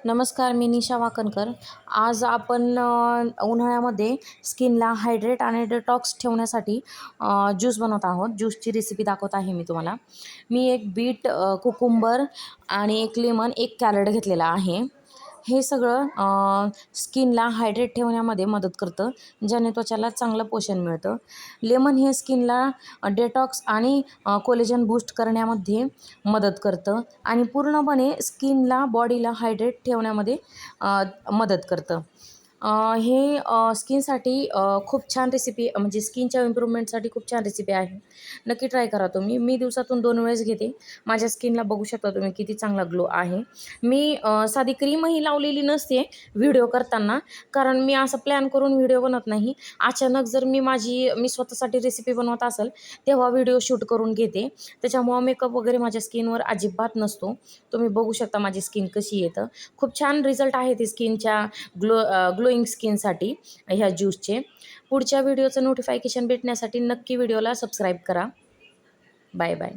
नमस्कार, मी निशा वाकणकर. आज आपण उन्हाळ्यामध्ये स्किनला हायड्रेट आणि डिटॉक्स ठेवण्यासाठी ज्यूस बनवत आहोत. ज्यूसची रेसिपी दाखवत आहे मी तुम्हाला. मी एक बीट, कुकुंबर आणि एक लेमन, एक कॅरट घेतलेला आहे. हे सगळं स्किनला हायड्रेट ठेवण्यामध्ये मदत करतं, ज्याने त्वचाला चांगलं पोषण मिळतं. लेमन हे स्किनला डेटॉक्स आणि कोलेजन बूस्ट करण्यामध्ये मदत करतं आणि पूर्णपणे स्किनला, बॉडीला हायड्रेट ठेवण्यामध्ये मदत करतं. हे स्किनसाठी खूप छान रेसिपी, म्हणजे स्किनच्या इम्प्रूव्हमेंटसाठी खूप छान रेसिपी आहे. नक्की ट्राय करा तुम्ही. मी दिवसातून 2 वेळेस घेते. माझ्या स्किनला बघू शकता तुम्ही किती चांगला ग्लो आहे. मी साधी क्रीमही लावलेली नसते व्हिडिओ करताना, कारण मी असं प्लॅन करून व्हिडिओ बनवत नाही. अचानक जर मी स्वतःसाठी रेसिपी बनवत असेल, तेव्हा व्हिडिओ शूट करून घेते. त्याच्यामुळं मेकअप वगैरे माझ्या स्किनवर अजिबात नसतो. तुम्ही बघू शकता माझी स्किन कशी येतं. खूप छान रिझल्ट आहे ते स्किनच्या ग्लोईंग स्किनसाठी ह्या ज्यूसचे. पुढच्या व्हिडिओचं नोटिफिकेशन भेटण्यासाठी नक्की व्हिडिओला सबस्क्राईब करा. Bye bye.